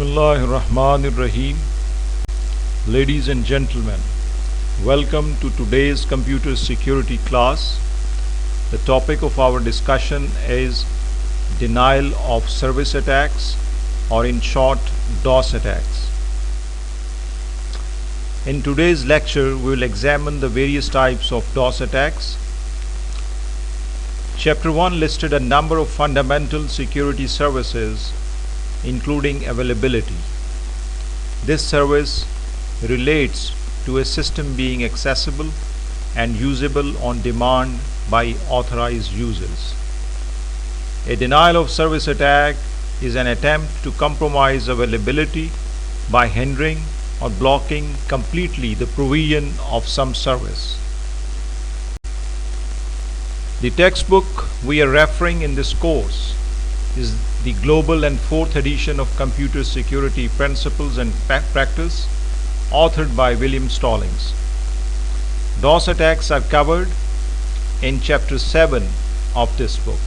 Bismillahirrahmanirrahim. Ladies and gentlemen, welcome to today's computer security class. The topic of our discussion is denial of service attacks, or in short, DOS attacks. In today's lecture, we will examine the various types of DOS attacks. Chapter 1 listed a number of fundamental security services, including availability. This service relates to a system being accessible and usable on demand by authorized users. A denial of service attack is an attempt to compromise availability by hindering or blocking completely the provision of some service. The textbook we are referring in this course is the Global and 4th edition of Computer Security Principles and Practice, authored by William Stallings. DOS attacks are covered in Chapter 7 of this book.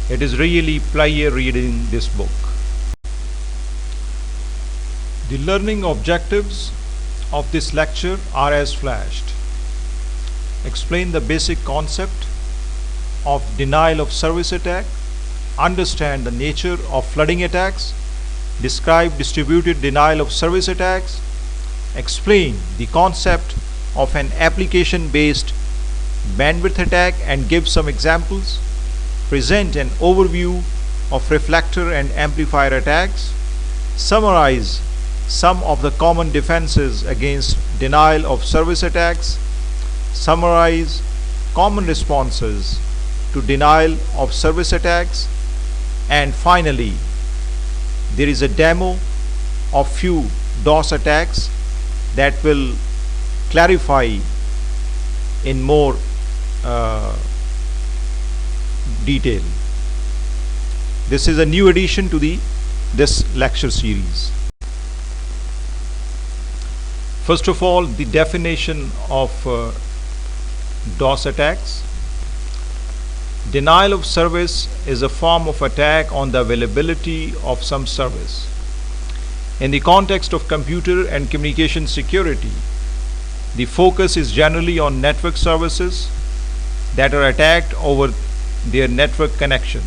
It is really pleasure reading this book. The learning objectives of this lecture are as flashed. Explain the basic concept of denial of service attack, understand the nature of flooding attacks, describe distributed denial of service attacks, explain the concept of an application-based bandwidth attack and give some examples, present an overview of reflector and amplifier attacks, summarize some of the common defenses against denial of service attacks, summarize common responses to denial of service attacks, and finally there is a demo of few DOS attacks that will clarify in more detail. This is a new addition to this lecture series. First of all, the definition of DOS attacks. Denial of service is a form of attack on the availability of some service. In the context of computer and communication security, the focus is generally on network services that are attacked over their network connection.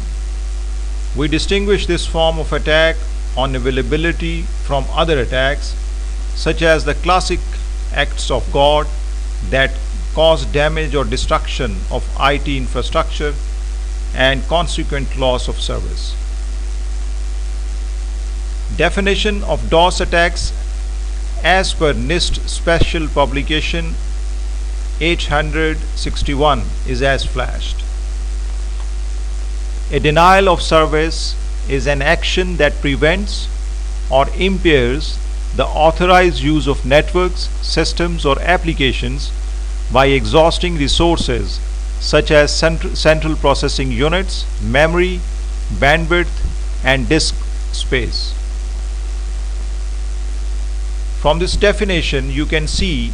We distinguish this form of attack on availability from other attacks, such as the classic acts of God that cause damage or destruction of IT infrastructure and consequent loss of service. Definition of DOS attacks as per NIST Special Publication 861 is as flashed. A denial of service is an action that prevents or impairs the authorized use of networks, systems, or applications by exhausting resources such as central processing units, memory, bandwidth, and disk space. From this definition, you can see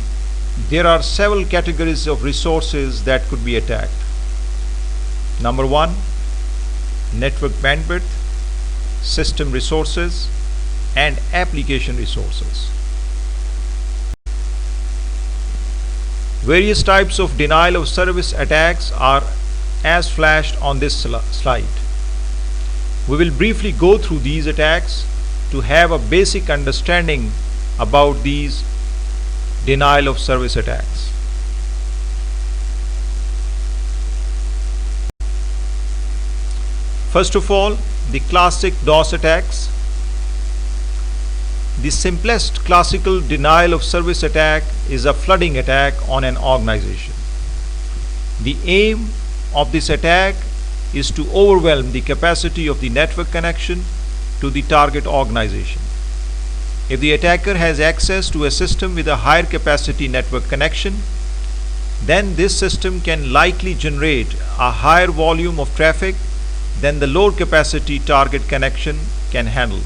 there are several categories of resources that could be attacked. Number 1, network bandwidth, system resources, and application resources. Various types of denial of service attacks are as flashed on this slide. We will briefly go through these attacks to have a basic understanding about these denial of service attacks. First of all, the classic DOS attacks. The simplest classical denial of service attack is a flooding attack on an organization. The aim of this attack is to overwhelm the capacity of the network connection to the target organization. If the attacker has access to a system with a higher capacity network connection, then this system can likely generate a higher volume of traffic than the lower capacity target connection can handle.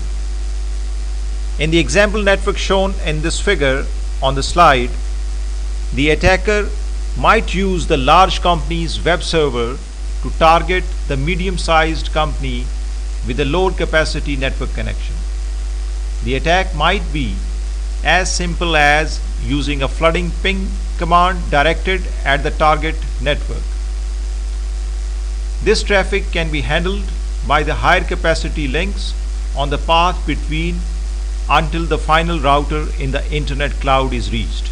In the example network shown in this figure on the slide, the attacker might use the large company's web server to target the medium-sized company with a lower capacity network connection. The attack might be as simple as using a flooding ping command directed at the target network. This traffic can be handled by the higher capacity links on the path between until the final router in the internet cloud is reached.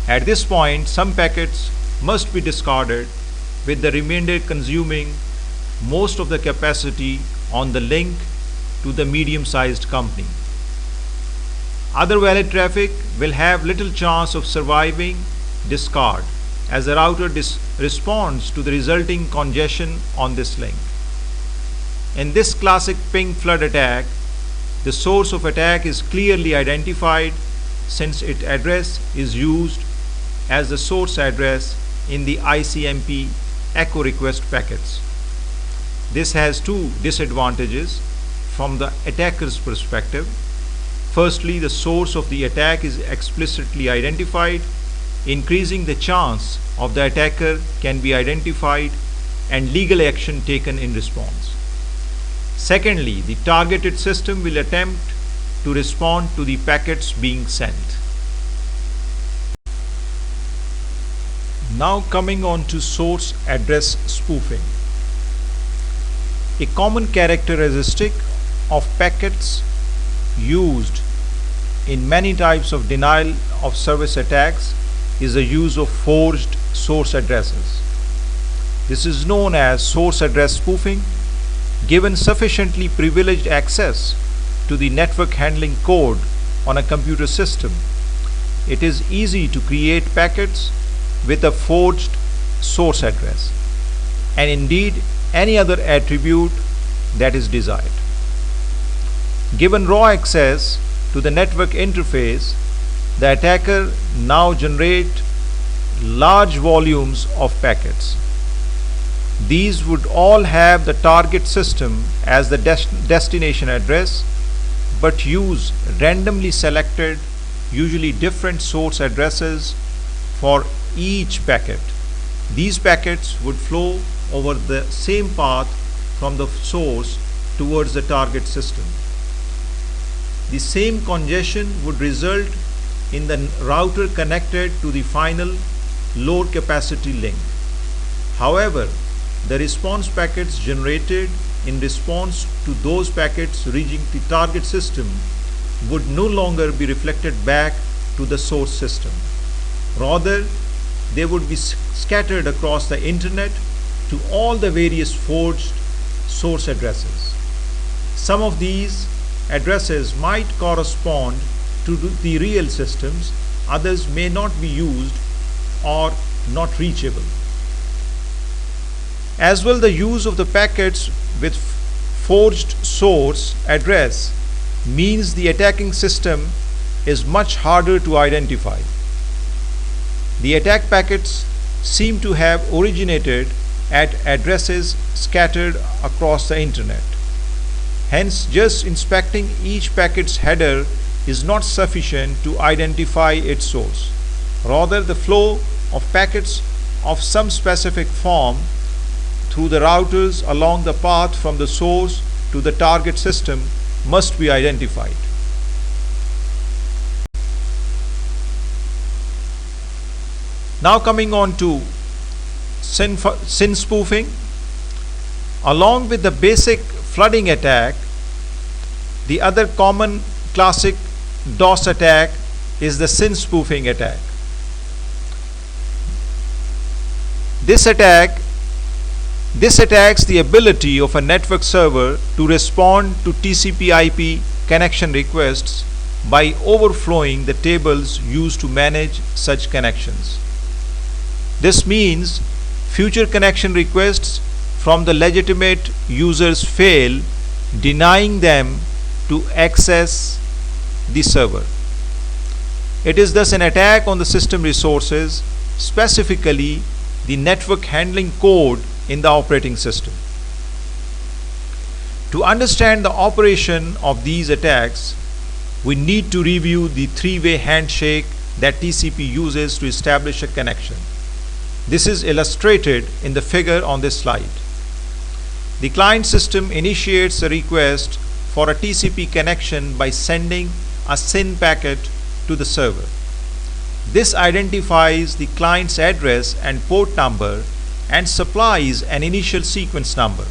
At this point, some packets must be discarded, with the remainder consuming most of the capacity on the link to the medium-sized company. Other valid traffic will have little chance of surviving discard, as the router responds to the resulting congestion on this link. In this classic ping flood attack, the source of attack is clearly identified, since its address is used as the source address in the ICMP echo request packets. This has two disadvantages from the attacker's perspective. Firstly, the source of the attack is explicitly identified, increasing the chance of the attacker can be identified and legal action taken in response. Secondly, the targeted system will attempt to respond to the packets being sent. Now coming on to source address spoofing. A common characteristic of packets used in many types of denial of service attacks is the use of forged source addresses. This is known as source address spoofing. Given sufficiently privileged access to the network handling code on a computer system, it is easy to create packets with a forged source address, and indeed any other attribute that is desired. Given raw access to the network interface, the attacker now generates large volumes of packets. These would all have the target system as the destination address, but use randomly selected, usually different source addresses for each packet. These packets would flow over the same path from the source towards the target system. The same congestion would result in the router connected to the final load capacity link. However, the response packets generated in response to those packets reaching the target system would no longer be reflected back to the source system. Rather, they would be scattered across the internet to all the various forged source addresses. Some of these addresses might correspond to the real systems, others may not be used or not reachable. As well, the use of the packets with forged source address means the attacking system is much harder to identify. The attack packets seem to have originated at addresses scattered across the internet. Hence, just inspecting each packet's header is not sufficient to identify its source. Rather, the flow of packets of some specific form through the routers along the path from the source to the target system must be identified. Now coming on to SYN spoofing. Along with the basic flooding attack, the other common classic DOS attack is the SYN spoofing attack. This attacks the ability of a network server to respond to TCP/IP connection requests by overflowing the tables used to manage such connections. This means future connection requests from the legitimate users fail, denying them to access the server. It is thus an attack on the system resources, specifically the network handling code in the operating system. To understand the operation of these attacks, we need to review the three-way handshake that TCP uses to establish a connection. This is illustrated in the figure on this slide. The client system initiates a request for a TCP connection by sending a SYN packet to the server. This identifies the client's address and port number and supplies an initial sequence number.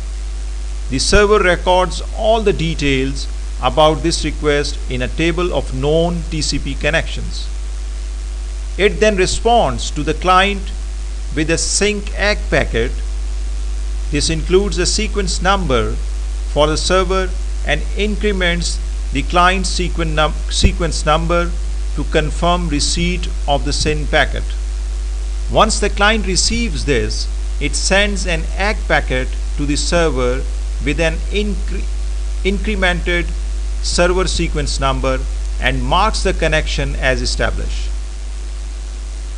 The server records all the details about this request in a table of known TCP connections. It then responds to the client with a sync ACK packet. This includes the sequence number for the server and increments the client's sequence number to confirm receipt of the SYN packet. Once the client receives this, it sends an ACK packet to the server with an incremented server sequence number and marks the connection as established.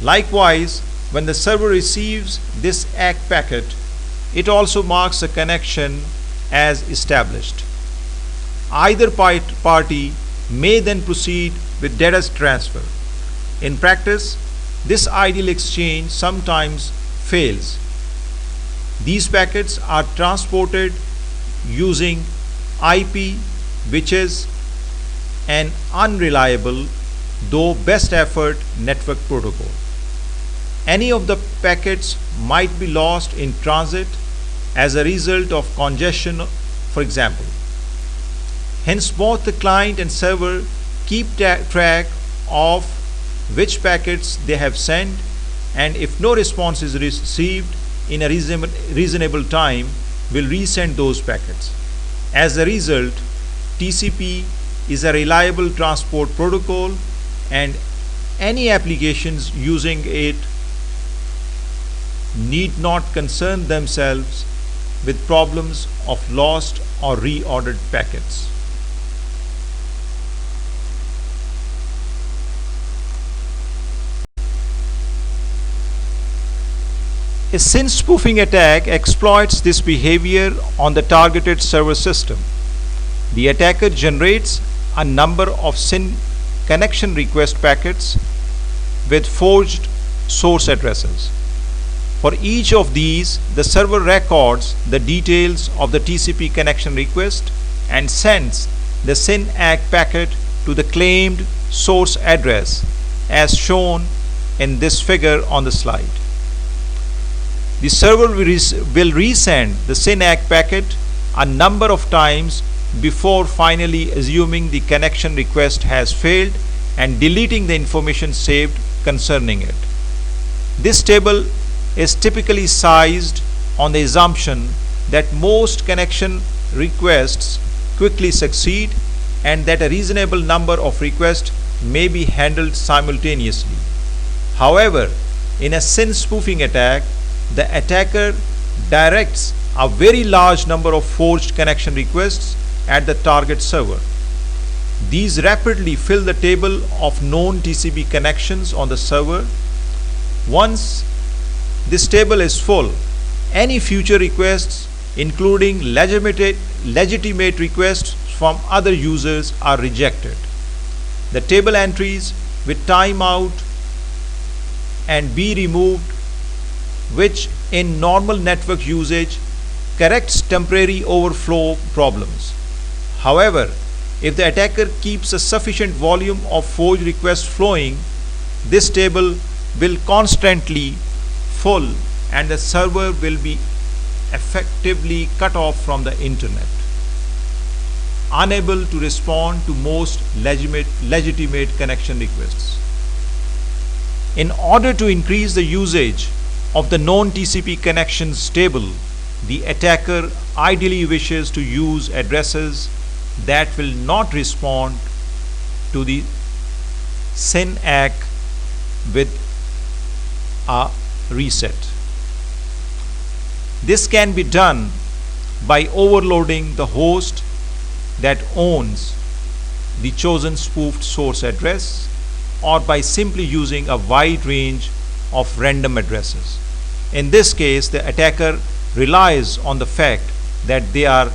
Likewise, when the server receives this ACK packet, it also marks the connection as established. Either party may then proceed with data transfer. In practice, this ideal exchange sometimes fails. These packets are transported using IP, which is an unreliable though best effort network protocol. Any of the packets might be lost in transit as a result of congestion, for example. Hence, both the client and server keep track of which packets they have sent, and if no response is received in a reasonable time, will resend those packets. As a result, TCP is a reliable transport protocol, and any applications using it need not concern themselves with problems of lost or reordered packets. A SYN spoofing attack exploits this behavior on the targeted server system. The attacker generates a number of SYN connection request packets with forged source addresses. For each of these, the server records the details of the TCP connection request and sends the SYN ACK packet to the claimed source address as shown in this figure on the slide. The server will resend the SYN ACK packet a number of times before finally assuming the connection request has failed and deleting the information saved concerning it. This table is typically sized on the assumption that most connection requests quickly succeed and that a reasonable number of requests may be handled simultaneously. However, in a SYN spoofing attack, the attacker directs a very large number of forged connection requests at the target server. These rapidly fill the table of known TCP connections on the server. Once this table is full, any future requests, including legitimate requests from other users, are rejected. The table entries with timeout and be removed, which in normal network usage corrects temporary overflow problems. However, if the attacker keeps a sufficient volume of forged requests flowing, this table will constantly full and the server will be effectively cut off from the internet, unable to respond to most legitimate connection requests. In order to increase the usage of the known TCP connections table, the attacker ideally wishes to use addresses that will not respond to the SYN ACK with a reset. This can be done by overloading the host that owns the chosen spoofed source address, or by simply using a wide range of random addresses. In this case, the attacker relies on the fact that there are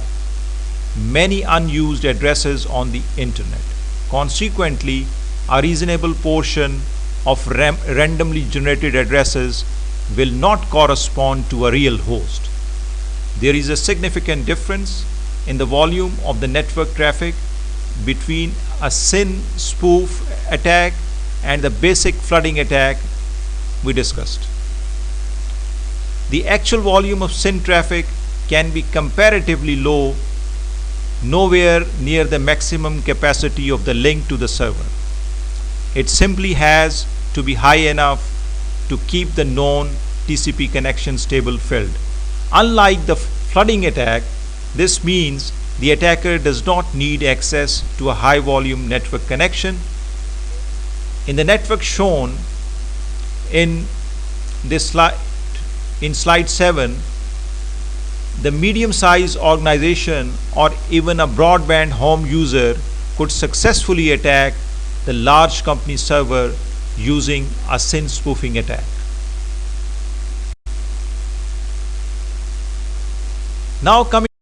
many unused addresses on the internet. Consequently, a reasonable portion of randomly generated addresses will not correspond to a real host. There is a significant difference in the volume of the network traffic between a SYN spoof attack and the basic flooding attack we discussed. The actual volume of SYN traffic can be comparatively low, nowhere near the maximum capacity of the link to the server. It simply has to be high enough to keep the known TCP connection stable filled. Unlike the flooding attack, this means the attacker does not need access to a high volume network connection. In the network shown in this slide, in slide 7, the medium-sized organization or even a broadband home user could successfully attack the large company server using a SYN spoofing attack. Now coming